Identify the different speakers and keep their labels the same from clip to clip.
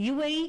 Speaker 1: UAE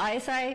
Speaker 1: ISI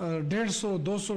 Speaker 2: 150-200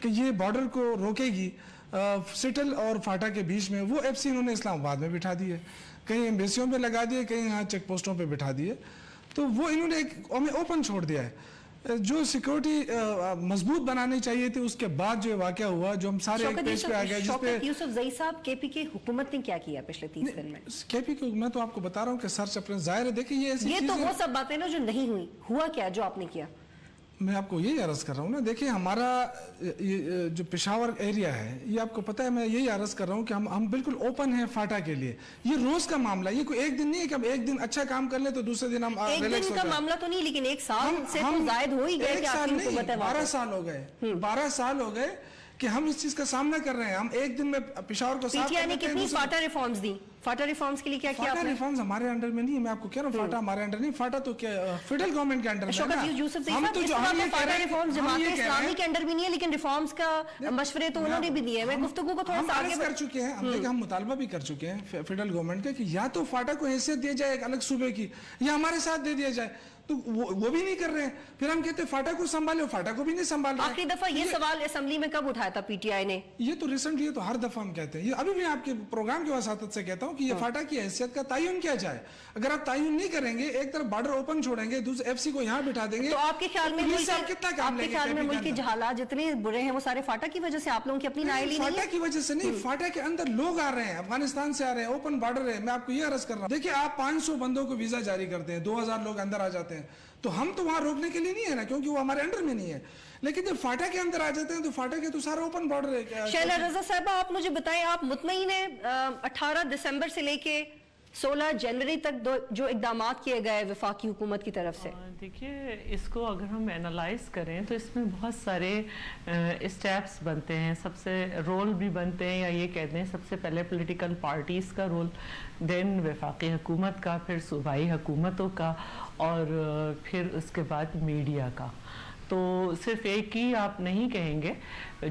Speaker 2: کہ یہ border کو روکے گی سٹل اور فاٹا کے بیچ میں، وہ FC انہوں نے اسلام آباد میں بٹھا دیے، کہیں ایمبیسیوں پہ لگا دیے، کہیں یہاں چیک پوسٹوں پہ بٹھا دیے، تو وہ انہوں نے ہمیں اوپن چھوڑ دیا ہے۔ جو سیکورٹی مضبوط بنانی چاہیے تھی، اس کے بعد جو واقعہ ہوا، جو ہم سارے ایک پیج پہ آ گئے، جس پہ
Speaker 1: شوکت یوسف زئی صاحب KP کی حکومت نے کیا کیا پچھلے 30 دن میں؟
Speaker 2: KP کو میں تو آپ کو بتا رہا ہوں کہ سرچ اپنے ظاہر ہے، دیکھیں یہ ایسی
Speaker 1: یہ
Speaker 2: چیزیں،
Speaker 1: تو وہ سب باتیں نا جو نہیں ہوئی، ہوا کیا جو آپ نے کیا؟
Speaker 2: میں آپ کو یہی عرض کر رہا ہوں نا، دیکھیں ہمارا جو پشاور ایریا ہے، یہ آپ کو پتہ ہے، میں یہی عرض کر رہا ہوں کہ ہم بالکل اوپن ہیں فاٹا کے لیے۔ یہ روز کا معاملہ، یہ کوئی ایک دن نہیں ہے کہ ہم ایک دن اچھا کام کر لیں تو دوسرے دن ہم
Speaker 1: ایک
Speaker 2: ریلیکس
Speaker 1: دن
Speaker 2: ہو
Speaker 1: کا
Speaker 2: جائیں۔
Speaker 1: معاملہ تو نہیں، لیکن ایک سال سے تو زائد ہو ہی گئے کہ آپ کی حکومت ہے وہاں
Speaker 2: 12 سال ہو گئے، 12 سال ہو گئے کہ ہم اس چیز کا سامنا کر رہے ہیں۔ ہم ایک دن میں پشاور کو صاف
Speaker 1: PTI نے کتنی فاٹا ریفارمز دی؟ فاٹا ریفارمز کے لیے کیا کیا آپ
Speaker 2: فاٹا
Speaker 1: نے؟
Speaker 2: ریفارمز ہمارے انڈر میں نہیں ہے، میں آپ کو کہہ رہا ہوں فاٹا ہمارے انڈر نہیں، فاٹا تو کیا فیڈرل گورنمنٹ کے انڈر میں ہے نا۔
Speaker 1: شوکت یوسف زئی
Speaker 2: ہم
Speaker 1: صاحب،
Speaker 2: تو
Speaker 1: اس
Speaker 2: جو
Speaker 1: بات
Speaker 2: ہم
Speaker 1: میں
Speaker 2: یہ کہہ
Speaker 1: فاٹا
Speaker 2: رہے ہیں،
Speaker 1: ریفارمز
Speaker 2: ہم
Speaker 1: جماعت
Speaker 2: یہ کہہ رہے
Speaker 1: اسلامی
Speaker 2: ہیں،
Speaker 1: کے انڈر بھی نہیں ہے، لیکن ریفارمز کا مشورے تو انہوں نے بھی دیے ہیں۔ میں گفتگو کو تھوڑا
Speaker 2: ہم
Speaker 1: سا آگے
Speaker 2: عرض کر چکے ہیں، ہم دیکھیں ہم مطالبہ بھی کر چکے ہیں فیڈرل گورنمنٹ کا کہ یا تو فاٹا کو حیثیت دیا جائے ایک الگ صوبے کی، یا ہمارے ساتھ دے دیا جائے، تو وہ بھی نہیں کر رہے ہیں۔ پھر ہم کہتے ہیں فاٹا کو سنبھالو، فاٹا کو بھی نہیں سنبھال رہے۔
Speaker 1: آخری دفعہ یہ سوال اسمبلی میں کب اٹھایا تھا PTI نے؟
Speaker 2: یہ تو ریسنٹلی، یہ تو ہر دفعہ ہم کہتے ہیں، یہ ابھی بھی آپ کے پروگرام کی وساطت سے کہتا ہوں کہ یہ فاٹا کی حیثیت کا تعین کیا جائے۔ اگر آپ تعین نہیں کریں گے، ایک طرف بارڈر اوپن چھوڑیں گے، دوسرے FC کو یہاں بٹھا دیں گے،
Speaker 1: تو آپ کے خیال میں
Speaker 2: پولیس سے آپ کتنا کام لیں گے؟
Speaker 1: ملک کے جہالات جتنے برے ہیں وہ سارے فاٹا کی وجہ سے؟ آپ لوگوں کی اپنی نائلی نہیں ہے؟
Speaker 2: فاٹا کی وجہ سے نہیں، فاٹا کے اندر لوگ آ رہے ہیں، افغانستان سے آ رہے ہیں، اوپن بارڈر ہے۔ میں آپ کو یہ عرض کر رہا ہوں، دیکھیں آپ 500 بندوں کو ویزا جاری کرتے ہیں، 2000 لوگ اندر آ جاتے ہیں، تو ہم تو وہاں روکنے کے لیے نہیں ہے نا، کیونکہ وہ ہمارے انڈر میں نہیں ہے۔ لیکن جب فاٹا کے اندر آ جاتے ہیں تو فاٹا کے تو سارا اوپن بارڈر ہے۔
Speaker 1: شیلا رضا صاحبہ، آپ مجھے بتائیں، آپ مطمئن ہیں 18 دسمبر سے لے کے 16 جنوری تک جو اقدامات کیے گئے وفاقی حکومت کی طرف سے؟
Speaker 3: دیکھیے، اس کو اگر ہم اینالائز کریں تو اس میں بہت سارے اسٹیپس بنتے ہیں، سب سے رول بھی بنتے ہیں، یا یہ کہتے ہیں سب سے پہلے پولیٹیکل پارٹیز کا رول، دین وفاقی حکومت کا، پھر صوبائی حکومتوں کا، اور پھر اس کے بعد میڈیا کا۔ تو صرف ایک ہی آپ نہیں کہیں گے۔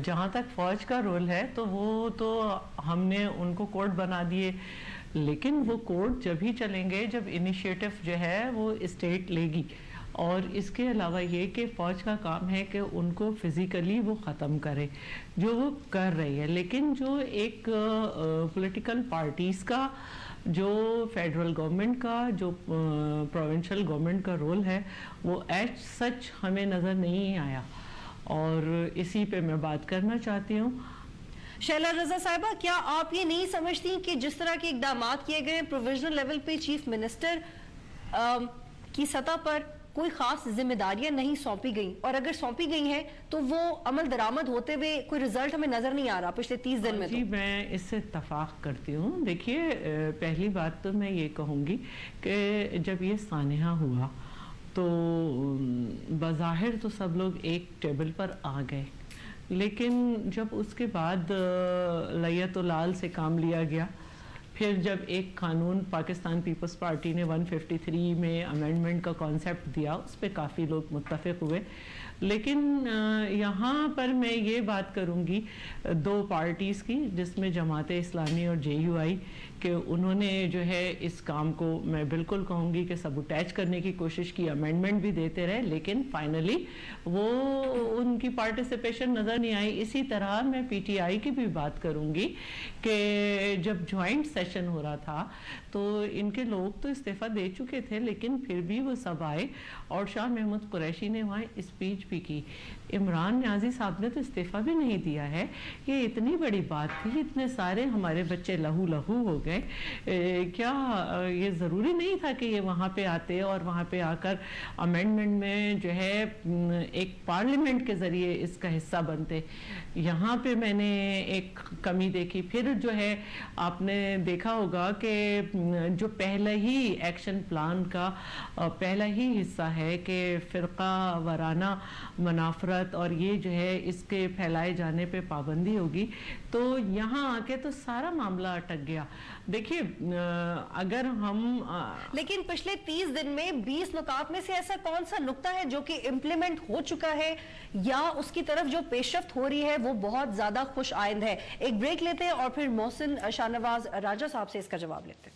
Speaker 3: جہاں تک فوج کا رول ہے تو وہ تو ہم نے ان کو کوڈ بنا دیے، لیکن وہ کوڈ جب ہی چلیں گے جب انیشیٹو جو ہے وہ اسٹیٹ لے گی۔ اور اس کے علاوہ یہ کہ فوج کا کام ہے کہ ان کو فزیکلی وہ ختم کرے، جو وہ کر رہی ہے۔ لیکن جو ایک پولیٹیکل پارٹیز کا، جو فیڈرل گورنمنٹ کا، جو پروونشل گورنمنٹ کا رول ہے، وہ ایز سچ ہمیں نظر نہیں آیا، اور اسی پہ میں بات کرنا چاہتی ہوں۔
Speaker 1: شیلا رضا صاحبہ، کیا آپ یہ نہیں سمجھتی کہ جس طرح کے اقدامات کیے گئے پروویژنل لیول پہ چیف منسٹر کی سطح پر کوئی خاص ذمہ داریاں نہیں سونپی گئیں، اور اگر سونپی گئی ہیں تو وہ عمل درآمد ہوتے ہوئے کوئی رزلٹ ہمیں نظر نہیں آ رہا پچھلے 30 دن میں؟
Speaker 3: جی، میں اس سے اتفاق کرتی ہوں۔ دیکھیے، پہلی بات تو میں یہ کہوں گی کہ جب یہ سانحہ ہوا تو بظاہر تو سب لوگ ایک ٹیبل پر آ گئے، لیکن جب اس کے بعد لیت و لال سے کام لیا گیا، پھر جب ایک قانون پاکستان پیپلز پارٹی نے 153 میں امینڈمنٹ کا کانسیپٹ دیا، اس پہ کافی لوگ متفق ہوئے۔ لیکن یہاں پر میں یہ بات کروں گی دو پارٹیز کی، جس میں جماعت اسلامی اور JUI، کہ انہوں نے جو ہے اس کام کو میں بالکل کہوں گی کہ سبوٹیج کرنے کی کوشش کی، امینڈمنٹ بھی دیتے رہے، لیکن فائنلی وہ ان کی پارٹیسپیشن نظر نہیں آئی۔ اسی طرح میں PTI کی بھی بات کروں گی کہ جب جوائنٹ سیشن ہو رہا تھا تو ان کے لوگ تو استعفیٰ دے چکے تھے، لیکن پھر بھی وہ سب آئے، اور شاہ محمود قریشی نے وہاں اسپیچ بھی کی۔ عمران نیازی صاحب نے تو استعفیٰ بھی نہیں دیا ہے۔ یہ اتنی بڑی بات تھی، اتنے سارے ہمارے بچے لہو لہو ہو گئے، کیا یہ ضروری نہیں تھا کہ یہ وہاں پہ آتے اور وہاں پہ آ کر امینڈمنٹ میں جو ہے ایک پارلیمنٹ کے ذریعے اس کا حصہ بنتے؟ یہاں پہ میں نے ایک کمی دیکھی۔ پھر جو ہے آپ نے دیکھا ہوگا کہ جو پہلا ہی ایکشن پلان کا پہلا ہی حصہ ہے کہ فرقہ وارانہ منافرت اور یہ جو ہے اس کے پھیلائے جانے پہ پابندی ہوگی، تو یہاں آ کے تو سارا معاملہ اٹک گیا۔ دیکھیے، اگر ہم
Speaker 1: لیکن پچھلے 30 دن میں 20 نکات میں سے ایسا کون سا نقطہ ہے جو کہ امپلیمنٹ ہو چکا ہے یا اس کی طرف جو پیش رفت ہو رہی ہے وہ بہت زیادہ خوش آئند ہے؟ ایک بریک لیتے ہیں اور پھر محسن شاہ نواز راجہ صاحب سے اس کا جواب لیتے ہیں۔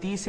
Speaker 4: 30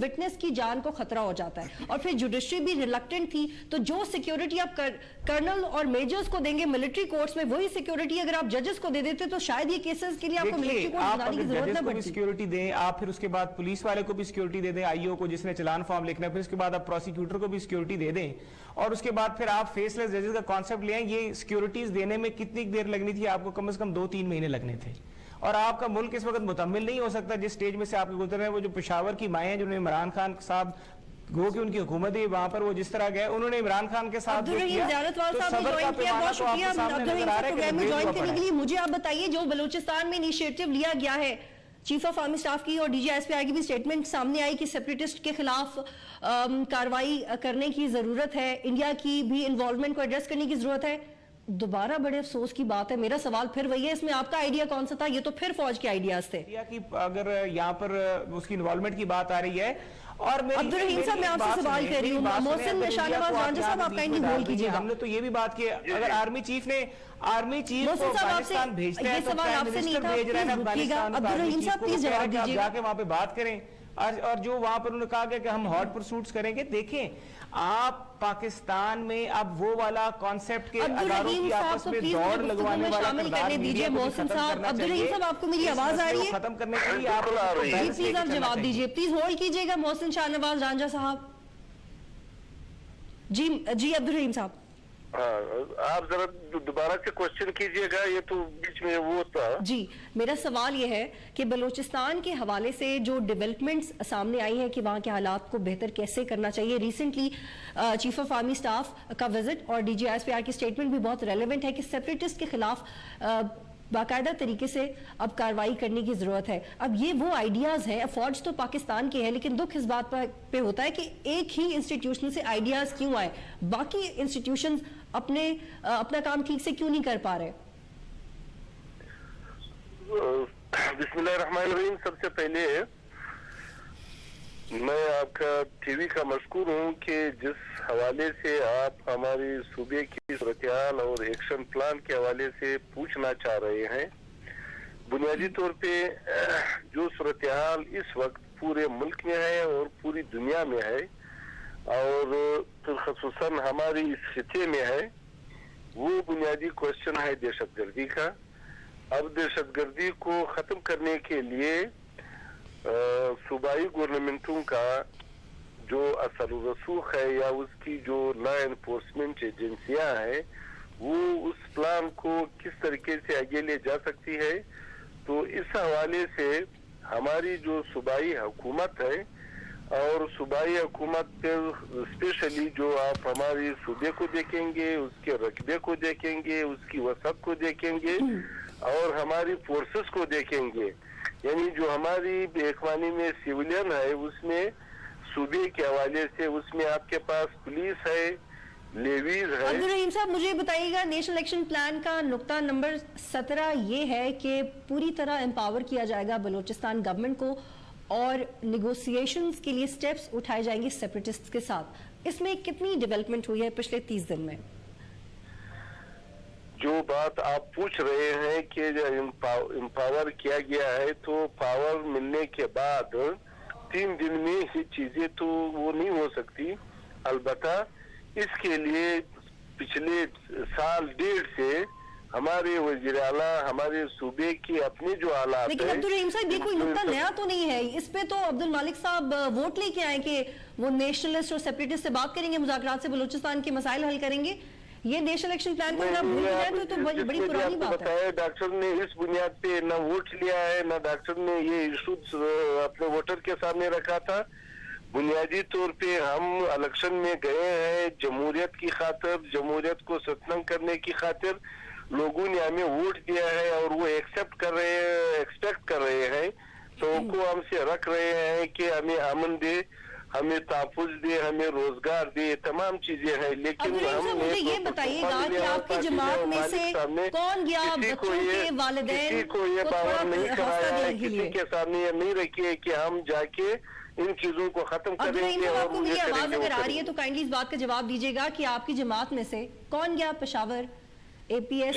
Speaker 1: وٹنس کی جان کو خطرہ ہو جاتا ہے, اور پھر جوڈیشری بھی ریلکٹنٹ تھی. تو جو سیکیورٹی آپ کرنل اور میجرز کو دیں گے ملٹری کورٹس میں, وہی سیکیورٹی اگر آپ ججز کو دے دیتے تو شاید یہ کیسز کے لیے آپ کو ملٹری کورٹس بنانے کی ضرورت نہ پڑتی.
Speaker 4: سیکیورٹی دیں آپ, پھر اس کے بعد پولیس والے کو بھی سیکیورٹی دے دیں, آئی او کو جس نے چلان فارم لکھنا ہے, پھر اس کے بعد آپ پروسیکیوٹر کو بھی سیکیورٹی دے دیں, اور اس کے بعد پھر آپ فیس لیس ججز کا کانسیپٹ لے آئیں. یہ سیکیورٹیز دینے میں کتنی دیر لگنی تھی آپ کو؟ کم از کم 2-3 مہینے لگنے تھے. اور آپ کا ملک اس وقت مکمل نہیں ہو سکتا جس سٹیج میں سے آپ کے گزر رہے ہیں. وہ جو پشاور کی مائیں ہیں جنہوں نے عمران خان صاحب گو کہ ان کی حکومت ہے, وہاں پر وہ جس طرح گئے انہوں نے عمران خان کے ساتھ جو کیا, تو صبر کا پیمانہ تو آپ کے سامنے نظر آ رہا ہے کہ
Speaker 1: جوائن کرنے کے لیے. مجھے آپ بتائیے جو بلوچستان میں انیشیٹو لیا گیا ہے, چیف آف آرمی اسٹاف کی اور ڈی جی ایس پی آئی کی بھی سٹیٹمنٹ سامنے آئی کہ سیپریٹسٹ کے خلاف کاروائی کرنے کی ضرورت ہے, انڈیا کی بھی انوالومنٹ کو ایڈریس کرنے کی ضرورت ہے. دوبارہ بڑے افسوس کی بات ہے, میرا سوال پھر وہی ہے, اس میں آپ کا آئیڈیا کون سا تھا؟ یہ تو پھر فوج کے آئیڈیاز تھے.
Speaker 4: اگر یہاں پر اس کی انوالومنٹ کی بات آ رہی ہے, اور
Speaker 1: عبدالرحیم صاحب میں آپ سے سوال کر رہی ہوں, محسن شاہ نواز رانجھا صاحب آپ کا انڈی ہول کیجئے گا.
Speaker 4: ہم نے تو یہ بھی بات کی, اگر آرمی چیف کو افغانستان بھیجتے ہیں تو پرائم منسٹر بھیج رہے ہیں افغانستان,
Speaker 1: عبدالرحیم صاحب پلیز جواب دیجیے,
Speaker 4: جا کے وہاں پہ بات کریں. اور جو وہاں پر انہوں نے کہا گیا کہ ہم ہاٹ پرسوٹس کریں گے. دیکھیں آپ پاکستان میں اب وہ والا کانسیپٹ کے اداروں کی آپس میں دوڑ لگوانے والا کردار میڈیا کو ختم کرنا چاہیے.
Speaker 1: عبدالرحیم صاحب آپ کو میری آواز آ رہی ہے؟
Speaker 4: ختم کرنے کے لیے آپ
Speaker 1: پلیز آپ جواب دیجیے, پلیز ہولڈ کیجیے گا محسن شاہ نواز رانجھا صاحب. جی عبدالرحیم صاحب,
Speaker 5: آپ ذرا دوبارہ سے کوشچن کیجئے گا, یہ تو بیچ میں وہ تھا.
Speaker 1: جی میرا سوال یہ ہے کہ بلوچستان کے حوالے سے جو ڈیولپمنٹس سامنے آئی ہیں کہ وہاں کے حالات کو بہتر کیسے کرنا چاہیے. Recently chief of army staff کا وزٹ اور D G S P R کی سٹیٹمنٹ بھی بہت ریلیونٹ ہے کہ سیپریٹسٹ کے خلاف باقاعدہ طریقے سے اب کاروائی کرنے کی ضرورت ہے. اب یہ وہ آئیڈیاز ہیں, فوج تو پاکستان کے ہیں, لیکن دکھ اس بات پہ ہوتا ہے کہ ایک ہی انسٹیٹیوشن سے آئیڈیاز کیوں آئے, باقی انسٹیٹیوشنز اپنا کام ٹھیک سے کیوں نہیں کر پا رہے.
Speaker 5: بسم اللہ الرحمن الرحیم. سب سے پہلے میں آپ کا ٹی وی کا مشکور ہوں کہ جس حوالے سے آپ ہماری صوبے کی صورتحال اور ایکشن پلان کے حوالے سے پوچھنا چاہ رہے ہیں. بنیادی طور پہ جو صورتحال اس وقت پورے ملک میں ہے اور پوری دنیا میں ہے, اور خصوصاً ہماری اس خطے میں ہے, وہ بنیادی کوشچن ہے دہشت گردی کا. اب دہشت گردی کو ختم کرنے کے لیے صوبائی گورنمنٹوں کا جو اثر و رسوخ ہے یا اس کی جو لا انفورسمنٹ ایجنسیاں ہیں, وہ اس پلان کو کس طریقے سے آگے لے جا سکتی ہے. تو اس حوالے سے ہماری جو صوبائی حکومت ہے, اور صوبائی حکومت پھر اسپیشلی جو آپ ہماری صوبے کو دیکھیں گے, اس کے رقبے کو دیکھیں گے, اس کی وسعت کو دیکھیں گے, اور ہماری فورسز کو دیکھیں گے, یعنی جو ہماری بیکوانی میں سیولین ہے, اس میں صوبے کے حوالے سے اس میں آپ کے پاس پولیس ہے, لیویز ہے.
Speaker 1: عبدالرحیم صاحب مجھے بتائیے گا, نیشنل ایکشن پلان کا نقطہ نمبر 17 یہ ہے کہ پوری طرح امپاور کیا جائے گا بلوچستان گورنمنٹ کو, اور نیگوسیشنز کے لیے سٹیپس اٹھائے جائیں گے سیپریٹسٹ کے ساتھ. اس میں کتنی ڈیولپمنٹ ہوئی ہے پچھلے 30 دن میں؟
Speaker 5: جو بات آپ پوچھ رہے ہیں کہ امپاور کیا گیا ہے, تو پاور ملنے کے بعد 3 دن میں یہ چیزیں تو وہ نہیں ہو سکتی. البتہ اس کے لیے پچھلے سال 1.5 سے ہمارے وزیر اعلیٰ ہمارے صوبے کی اپنے جو حالات ہیں.
Speaker 1: لیکن عبدالرحیم صاحب یہ کوئی نقطہ نیا تو نہیں ہے, اس پہ تو عبد المالک صاحب ووٹ لے کے آئے کہ وہ نیشنلسٹ اور سیپریٹسٹ سے بات کریں گے, مذاکرات سے بلوچستان کے مسائل حل کریں گے. یہ نیشنل ایکشن پلان کو اگر بھول جائے تو بڑی پرانی بات ہے.
Speaker 5: ڈاکٹر نے اس بنیاد پہ نہ ووٹ لیا ہے, نہ ڈاکٹر نے یہ ایشوز اپنے ووٹر کے سامنے رکھا تھا. بنیادی طور پہ ہم الیکشن میں گئے ہیں جمہوریت کی خاطر, جمہوریت کو ستنگ کرنے کی خاطر. لوگوں نے ہمیں ووٹ دیا ہے اور وہ ایکسپٹ کر رہے ہیں, ایکسپیکٹ کر رہے ہیں, توقع ہم سے رکھ رہے ہیں کہ ہمیں امن دے, ہمیں تحفظ دے, ہمیں روزگار دے, تمام چیزیں ہیں. لیکن ہم
Speaker 1: مجھے یہ بتائیے گا کہ آپ کی جماعت میں سے کون گیا بچوں کے والدین
Speaker 5: کسی کو یہ باور نہیں کرایا ہے, کسی کے سامنے یہ نہیں رکھی ہے کہ ہم جا کے ان چیزوں کو ختم کریں گے.
Speaker 1: آپ کو میری آواز اگر آ رہی ہے تو کائنڈلی اس بات کا جواب دیجیے گا کہ آپ کی جماعت میں سے کون گیا پشاور APS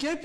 Speaker 2: KP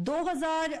Speaker 1: 2000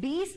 Speaker 1: 20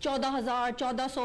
Speaker 1: 14,000, 1400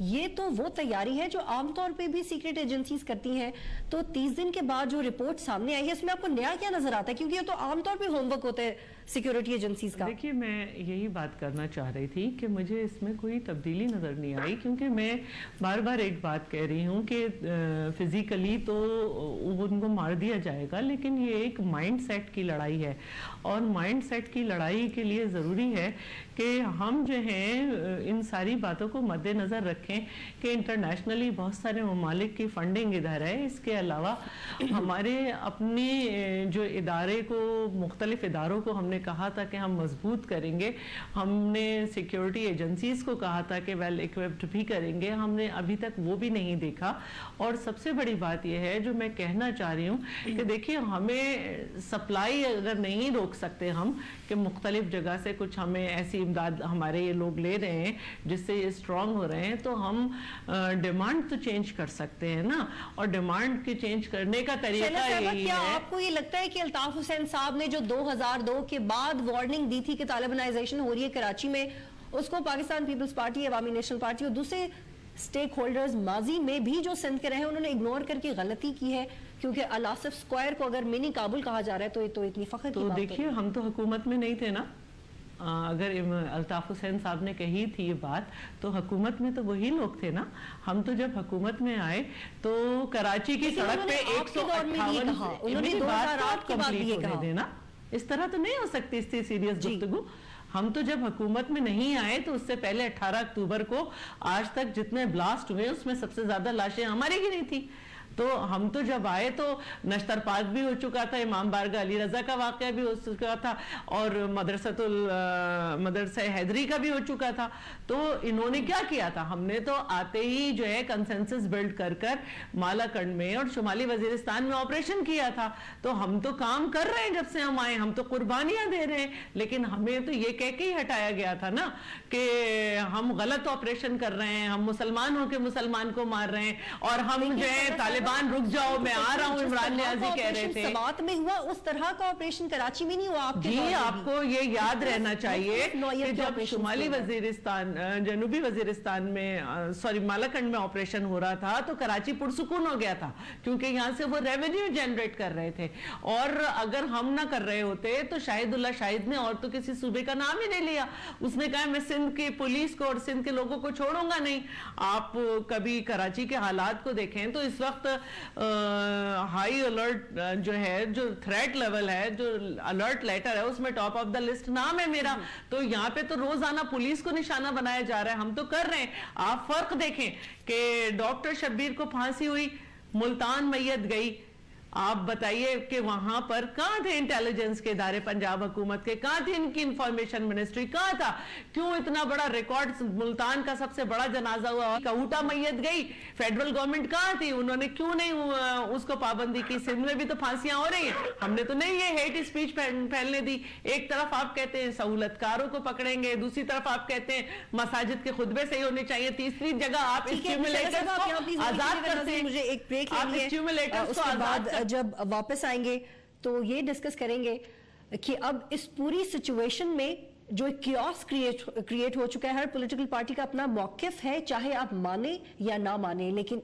Speaker 1: یہ تو وہ تیاری ہے جو عام طور پہ بھی سیکرٹ ایجنسیز کرتی ہیں. تو 30 دن کے بعد جو رپورٹ سامنے آئی ہے اس میں آپ کو نیا کیا نظر آتا ہے؟ کیونکہ یہ تو عام طور پہ ہوم ورک ہوتا ہے سیکورٹی ایجنسیز کا.
Speaker 3: دیکھیے میں یہی بات کرنا چاہ رہی تھی کہ مجھے اس میں کوئی تبدیلی نظر نہیں آئی، کیونکہ میں بار بار ایک بات کہہ رہی ہوں کہ فزیکلی تو ان کو مار دیا جائے گا، لیکن یہ ایک مائنڈ سیٹ کی لڑائی ہے، اور مائنڈ سیٹ کی لڑائی کے لیے ضروری ہے کہ ہم جو ہیں ان ساری باتوں کو مد نظر رکھیں کہ انٹرنیشنلی بہت سارے ممالک کی فنڈنگ ادھر ہے. اس کے علاوہ ہمارے اپنے جو ادارے کو، مختلف اداروں کو ہم نے کہا تھا کہ ہم مضبوط کریں گے، ہم نے سیکیورٹی ایجنسیز کو کہا تھا کہ ویل ایکوپڈ بھی کریں گے، ہم نے ابھی تک وہ بھی نہیں دیکھا. اور سب سے بڑی بات یہ ہے جو میں کہنا چاہ رہی ہوں کہ دیکھیے ہمیں سپلائی اگر نہیں روک سکتے ہم کہ مختلف جگہ سے کچھ ہمیں ایسی امداد ہمارے یہ لوگ لے رہے ہیں جس سے یہ اسٹرانگ ہو رہے ہیں، تو ہم ڈیمانڈ تو چینج کر سکتے ہیں نا. اور ڈیمانڈ کے چینج کرنے کا طریقہ یہی
Speaker 1: کیا
Speaker 3: ہے.
Speaker 1: آپ کو یہ لگتا ہے کہ الطاف حسین صاحب نے جو 2002 کے بعد وارننگ دی تھی کہ طالبانائزیشن ہو رہی ہے کراچی میں، اس کو پاکستان پیپلز پارٹی، عوامی نیشنل پارٹی اور دوسرے سٹیک ہولڈرز ماضی میں بھی جو سندھ کے رہے انہوں نے اگنور کر کے غلطی کی ہے؟ کیونکہ الاصف سکوائر کو اگر منی کابل کہا جا رہا ہے تو اتنی فخر کی
Speaker 3: تو
Speaker 1: بات
Speaker 3: دیکھیے ہم تو حکومت میں نہیں تھے نا. اگر الطاف حسین صاحب نے کہی تھی یہ بات تو حکومت میں تو وہی لوگ تھے نا. ہم تو جب حکومت میں آئے تو کراچی کی سڑک پہ 158 دینا، اس طرح تو نہیں ہو سکتی اس سے سیریس گفتگو. ہم تو جب حکومت میں نہیں آئے تو اس سے پہلے 18 اکتوبر کو آج تک جتنے بلاسٹ ہوئے اس میں سب سے زیادہ لاشیں ہماری کی نہیں تھی. تو ہم تو جب آئے تو نشتر پاک بھی ہو چکا تھا، امام بارگاہ علی رضا کا واقعہ بھی ہو چکا تھا، اور مدرسہ حیدری کا بھی ہو چکا تھا. تو انہوں نے کیا کیا تھا؟ ہم نے تو آتے ہی جو ہے کنسنسس بلڈ کر مالا کنڈ میں اور شمالی وزیرستان میں آپریشن کیا تھا. تو ہم تو کام کر رہے ہیں جب سے ہم آئے، ہم تو قربانیاں دے رہے ہیں. لیکن ہمیں تو یہ کہہ کے ہی ہٹایا گیا تھا نا کہ ہم غلط آپریشن کر رہے ہیں، ہم مسلمان ہو کے مسلمان کو مار رہے ہیں، اور ہم جو ہے طالبان رک جاؤ میں آ رہا ہوں. عمران نیازی کہہ رہے تھے
Speaker 1: سبات میں ہوا، اس طرح کا آپریشن کراچی میں نہیں ہوا. آپ کے
Speaker 3: جی آپ کو یہ یاد رہنا چاہیے کہ جب شمالی وزیرستان، جنوبی وزیرستان میں مالاکنڈ میں آپریشن ہو رہا تھا تو کراچی پرسکون ہو گیا تھا، کیونکہ یہاں سے وہ ریونیو جنریٹ کر رہے تھے. اور اگر ہم نہ کر رہے ہوتے تو شاہد اللہ شاہد نے اور تو کسی صوبے کا نام ہی نہیں لیا. اس نے کہا میں سندھ کی پولیس کو اور سندھ کے لوگوں کو چھوڑوں گا نہیں. آپ کبھی کراچی کے حالات کو دیکھیں تو اس وقت ہائی الرٹ جو ہے، جو تھریٹ لیول ہے، جو الرٹ لیٹر ہے، اس میں ٹاپ آف دا لسٹ نام ہے میرا. تو یہاں پہ تو روزانہ پولیس کو نشانہ بنایا جا رہا ہے. ہم تو کر رہے ہیں. آپ فرق دیکھیں کہ ڈاکٹر شبیر کو پھانسی ہوئی، ملتان میت گئی. آپ بتائیے کہ وہاں پر کہاں تھے انٹیلیجنس کے ادارے پنجاب حکومت کے؟ کہاں تھی ان کی انفارمیشن منسٹری؟ کہاں تھا؟ کیوں اتنا بڑا ریکارڈ؟ ملتان کا سب سے بڑا جنازہ ہوا، کہوٹا میت گئی، فیڈرل گورنمنٹ کہاں تھی؟ انہوں نے کیوں نہیں اس کو پابندی کی؟ سندھ میں بھی تو پھانسیاں ہو رہی ہیں. ہم نے تو نہیں یہ ہیٹ اسپیچ پھیلنے دی. ایک طرف آپ کہتے ہیں سہولت کاروں کو پکڑیں گے، دوسری طرف آپ کہتے ہیں مساجد کے خطبے صحیح ہونے چاہیے، تیسری جگہ آپ اسٹیمولیٹرز کو آزاد کرتے ہیں.
Speaker 1: مجھے ایک بریک
Speaker 3: آپ اسٹیمولیٹرز کو آزاد کرتے ہیں.
Speaker 1: جب واپس آئیں گے تو یہ ڈسکس کریں گے کہ اب اس پوری سچویشن میں جو کیوس کریٹ ہو چکا ہے، ہر پولیٹیکل پارٹی کا اپنا موقف ہے، چاہے آپ مانیں یا نہ مانیں. لیکن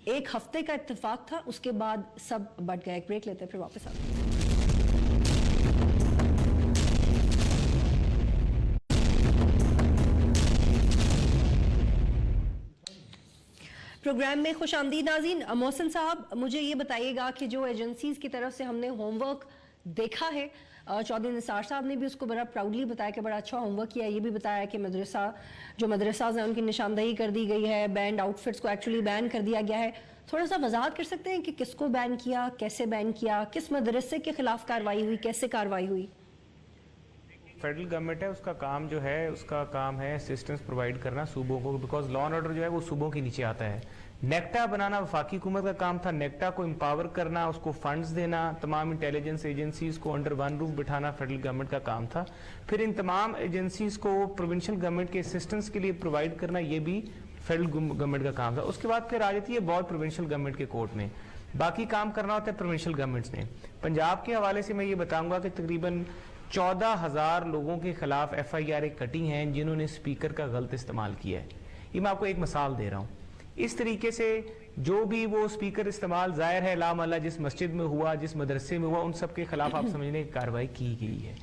Speaker 1: ایک ہفتے کا اتفاق تھا، اس کے بعد سب بڑھ گئے. ایک بریک لیتے ہیں پھر واپس آتے ہیں. پروگرام میں خوش آمدید ناظرین. محسن صاحب مجھے یہ بتائیے گا کہ جو ایجنسیز کی طرف سے ہم نے ہوم ورک دیکھا ہے، چودھری نثار صاحب نے بھی اس کو بڑا پراؤڈلی بتایا کہ بڑا اچھا ہوم ورک کیا. یہ بھی بتایا کہ مدرسہ ہیں ان کی نشاندہی کر دی گئی ہے، بینڈ آؤٹ فٹس کو ایکچولی بین کر دیا گیا ہے. تھوڑا سا وضاحت کر سکتے ہیں کہ کس کو بین کیا، کیسے بین کیا، کس مدرسے کے خلاف کارروائی ہوئی، کیسے کارروائی ہوئی؟
Speaker 4: فیڈرل گورنمنٹ ہے، اس کا کام جو ہے، اس کا کام ہے اسسٹنس پرووائڈ کرنا صوبوں کو، بیکاز لا اینڈ آرڈر جو ہے وہ صوبوں کے نیچے آتا ہے. نیکٹا بنانا وفاقی حکومت کا کام تھا. نیکٹا کو امپاور کرنا، اس کو فنڈز دینا، تمام انٹیلیجنس ایجنسیز کو انڈر ون روف بٹھانا فیڈرل گورنمنٹ کا کام تھا. پھر ان تمام ایجنسیز کو پروونشل گورنمنٹ کے اسسٹنس کے لیے پرووائڈ کرنا، یہ بھی فیڈرل گورنمنٹ کا کام تھا. اس کے بعد پھر آ جاتی ہے بہت پروونشل گورنمنٹ کے کورٹ میں، باقی کام کرنا ہوتا ہے پروونشل گورنمنٹس نے. پنجاب کے حوالے سے میں یہ بتاؤں گا کہ تقریباً 14,000 لوگوں کے خلاف FIR کٹی ہیں جنہوں نے اسپیکر کا غلط استعمال کیا ہے. یہ میں آپ کو ایک مثال دے رہا ہوں. اس طریقے سے جو بھی وہ سپیکر استعمال ظاہر ہے لام اللہ جس مسجد میں ہوا, جس مدرسے میں ہوا, ان سب کے خلاف آپ سمجھنے کی کارروائی کی گئی ہے.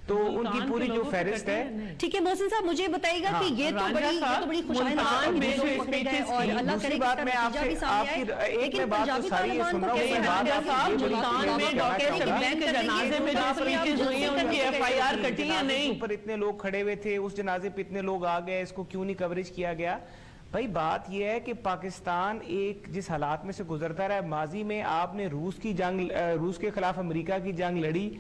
Speaker 4: تو ان کی پوری جو فہرست ہے.
Speaker 1: ٹھیک ہے محسن صاحب, مجھے بتائیے گا کہ یہ تو بڑی خوشائند اور اللہ کرے کہ
Speaker 4: بات میں آپ سے آپ کی ایک میں بات تو ساری یہ سن رہا ہوں,
Speaker 3: جنازے میں جو سپیچز ہوئی ہیں ان کی ایف آئی آر کٹی یا نہیں,
Speaker 4: اوپر اتنے لوگ کھڑے ہوئے تھے, اس جنازے پہ اتنے لوگ آ گئے, اس کو کیوں نہیں کوریج کیا گیا؟ بھائی بات یہ ہے کہ پاکستان ایک جس حالات میں سے گزرتا رہا ہے, ماضی میں آپ نے روس کے خلاف امریکہ کی جنگ لڑی.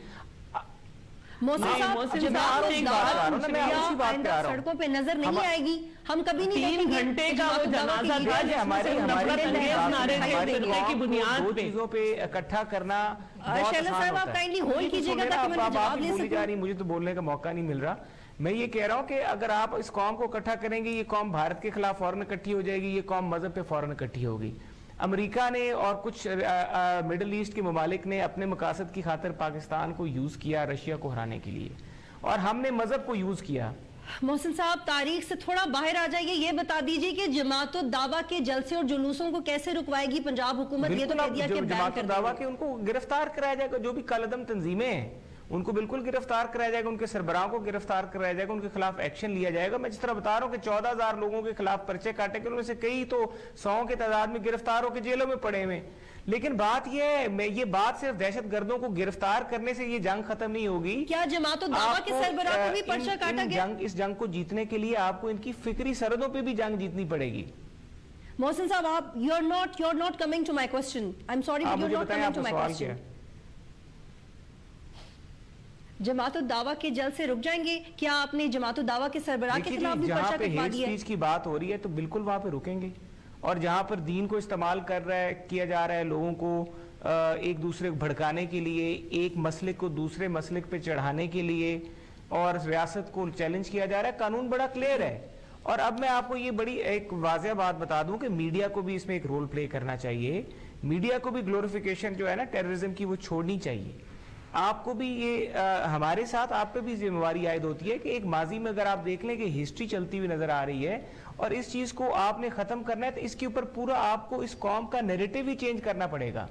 Speaker 1: سڑکوں پہ نظر نہیں آئے گی, ہم کبھی نہیں
Speaker 3: 3 گھنٹے کا وہ جنازہ
Speaker 4: دو چیزوں پہ اکٹھا کرنا
Speaker 1: شیلا صاحب آپ کائنڈلی ہولڈ کیجئے گا تاکہ میں جواب لے سکوں.
Speaker 4: مجھے تو بولنے کا موقع نہیں مل رہا. میں یہ کہہ رہا ہوں کہ اگر آپ اس قوم کو اکٹھا کریں گے, یہ قوم بھارت کے خلاف فوراً اکٹھی ہو جائے گی, یہ قوم مذہب پہ فوراً اکٹھی ہوگی. امریکہ نے اور کچھ مڈل ایسٹ کے ممالک نے اپنے مقاصد کی خاطر پاکستان کو یوز کیا رشیا کو ہرانے کے لیے, اور ہم نے مذہب کو یوز کیا.
Speaker 1: محسن صاحب تاریخ سے تھوڑا باہر آ جائیے, یہ بتا دیجئے کہ جماعت الدعوہ کے جلسے اور جلوسوں کو کیسے رکوائے گی پنجاب حکومت؟ یہ تو کہہ دیا کہ
Speaker 4: جماعت الدعوہ کے ان کو گرفتار کرایا جائے گا, جو بھی کالعدم تنظیمیں ہیں ان کو بالکل گرفتار کرایا جائے گا, ان کے سربراہوں کو گرفتار کرایا جائے گا, ان کے خلاف ایکشن لیا جائے گا. میں جس طرح بتا رہا ہوں کہ 14,000 لوگوں کے خلاف پرچے کاٹے گئے, ان میں سے کئی تو 100 کے تعداد میں گرفتار ہو کے جیلوں میں پڑے ہوئے. لیکن بات یہ ہے, یہ بات صرف دہشت گردوں کو گرفتار کرنے سے یہ جنگ ختم نہیں ہوگی.
Speaker 1: کیا جماعت الدعوہ کے سربراہ کو بھی پرچہ کاٹا گیا؟
Speaker 4: اس جنگ کو جیتنے کے لیے آپ کو ان کی فکری سرحدوں پہ بھی جنگ جیتنی پڑے گی.
Speaker 1: محسن صاحب آپ you're not coming to my question. I'm sorry but you're not coming to my question. جماعت الدعوہ کے جلد سے رک جائیں گے؟ کیا آپ نے جماعت الدعوہ کے سربراہ کے خلاف بھی پرچہ کٹوا دیا ہے؟
Speaker 4: جہاں پہ ہیٹ سپیچ کی بات ہو رہی ہے تو بالکل وہاں پہ رکیں گے, اور جہاں پر دین کو استعمال کیا جا رہا ہے لوگوں کو ایک دوسرے کو بھڑکانے کے لیے, ایک مسلک کو دوسرے مسلک پہ چڑھانے کے لیے, اور ریاست کو چیلنج کیا جا رہا ہے. قانون بڑا کلیئر ہے. اور اب میں آپ کو یہ بڑی ایک واضح بات بتا دوں کہ میڈیا کو بھی اس میں ایک رول پلے کرنا چاہیے. میڈیا کو بھی گلوریفیکیشن جو ہے نا ٹیررزم کی وہ چھوڑنی چاہیے. آپ کو بھی یہ ہمارے ساتھ آپ پہ بھی ذمہ داری عائد ہوتی ہے کہ ایک ماضی میں اگر آپ دیکھ لیں کہ ہسٹری چلتی ہوئی نظر آ رہی ہے, اور اس چیز کو آپ نے ختم کرنا ہے, تو اس کے اوپر پورا آپ کو اس قوم کا نیریٹو ہی چینج کرنا پڑے گا.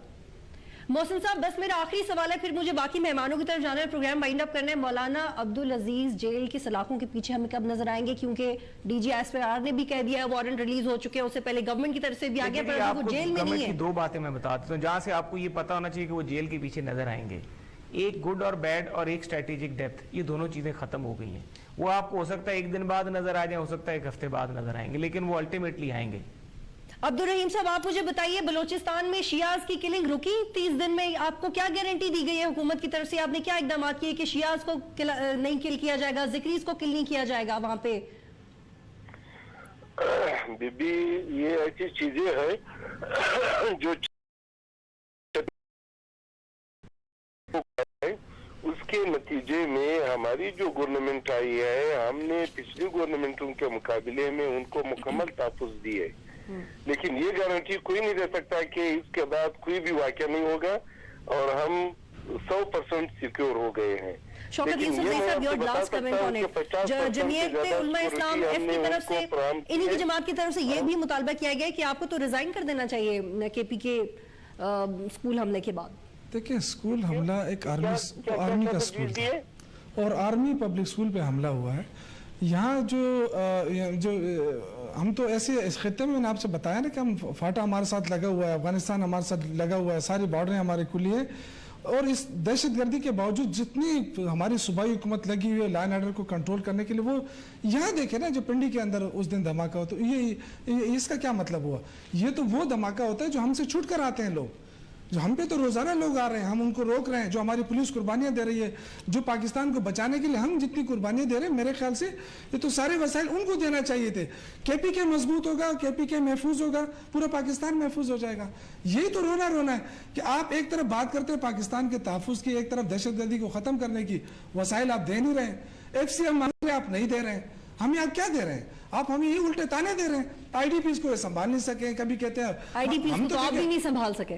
Speaker 1: محسن صاحب بس میرا آخری سوال ہے, پھر مجھے باقی مہمانوں کی طرف جانا ہے, پروگرام وائنڈ اپ کرنا ہے. مولانا عبدالعزیز جیل کی سلاخوں کے پیچھے ہمیں کب نظر آئیں گے؟ کیونکہ D G S P R نے بھی کہہ دیا ہے وارنٹ ریلیز ہو چکے ہیں, اس سے پہلے گورنمنٹ کی طرف سے بھی آ گیا, پر وہ جیل میں نہیں ہے.
Speaker 4: 2 باتیں میں بتا دیتا ہوں جہاں سے آپ کو یہ پتا ہونا چاہیے کہ وہ جیل کے پیچھے نظر آئیں گے. ایک گڈ اور بیڈ اور ایک اسٹریٹجک ڈیپتھ, یہ دونوں چیزیں ختم ہو گئی ہیں. وہ آپ کو ہو سکتا ہے 1 دن بعد نظر آ جائیں, ہو سکتا ہے 1 ہفتے بعد نظر آئیں گے, لیکن وہ الٹیمیٹلی آئیں گے.
Speaker 1: عبدالرحیم صاحب آپ مجھے بتائیے, بلوچستان میں شیعاز کی کلنگ رکی 30 دن میں؟ آپ کو کیا گارنٹی دی گئی ہے حکومت کی طرف سے؟ آپ نے کیا اقدامات کیے کہ شیعاز کو نہیں کل کیا جائے گا, ذکریز کو کل نہیں کیا جائے گا وہاں پہ؟
Speaker 5: بی بی یہ ایسی چیزیں ہیں جو اس کے نتیجے میں ہماری جو گورنمنٹ آئی ہے, ہم نے پچھلی گورنمنٹوں کے مقابلے میں ان کو مکمل تحفظ دی ہے. لیکن یہ گارنٹی کوئی نہیں دے سکتا کہ اس کے بعد کوئی بھی واقعہ نہیں ہوگا اور ہم 100% سیکیور ہو گئے ہیں.
Speaker 1: شوکت یوسف بھائی صاحب, your last comment on it. Jamiat Ulema Islam F کی طرف سے, انہی کی جماعت کی طرف سے یہ بھی مطالبہ کیا گیا کہ آپ کو تو ریزائن کر دینا چاہیے کے پی کے اسکول حملے کے بعد.
Speaker 2: دیکھیں اسکول حملہ ایک آرمی کا اسکول تھا, اور آرمی پبلک اسکول پہ حملہ ہوا ہے. یہاں جو ہم تو ایسے اس خطے میں نے آپ سے بتایا نا کہ ہم فاٹا ہمارے ساتھ لگا ہوا ہے, افغانستان ہمارے ساتھ لگا ہوا ہے, ساری بارڈریں ہمارے کھلی ہیں, اور اس دہشت گردی کے باوجود جتنی ہماری صوبائی حکومت لگی ہوئی ہے لا اینڈ آرڈر کو کنٹرول کرنے کے لیے, وہ یہاں دیکھیں نا جو پنڈی کے اندر اس دن دھماکہ ہوتا ہے, یہ اس کا کیا مطلب ہوا؟ یہ تو وہ دھماکہ ہوتا ہے جو ہم سے چھوٹ کر آتے ہیں لوگ, جو ہم پہ تو روزانہ لوگ آ رہے ہیں, ہم ان کو روک رہے ہیں, جو ہماری پولیس قربانیاں دے رہی ہے, جو پاکستان کو بچانے کے لیے ہم جتنی قربانیاں دے رہے ہیں, میرے خیال سے یہ تو سارے وسائل ان کو دینا چاہیے تھے. کے پی کے مضبوط ہوگا, کے پی کے محفوظ ہوگا, پورا پاکستان محفوظ ہو جائے گا. یہی تو رونا ہے کہ آپ ایک طرف بات کرتے ہیں پاکستان کے تحفظ کی, ایک طرف دہشت گردی کو ختم کرنے کی, وسائل آپ دے نہیں رہے ہیں. ایف سی ایم آپ نہیں دے رہے ہیں, ہمیں آپ کیا دے رہے ہیں؟ آپ ہمیں یہ الٹے تانے دے رہے ہیں. آئی ڈی پیز کو سنبھال نہیں سکے, کبھی کہتے ہیں
Speaker 1: آئی ڈی پیز کو آپ بھی نہیں سنبھال سکے.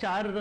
Speaker 3: 4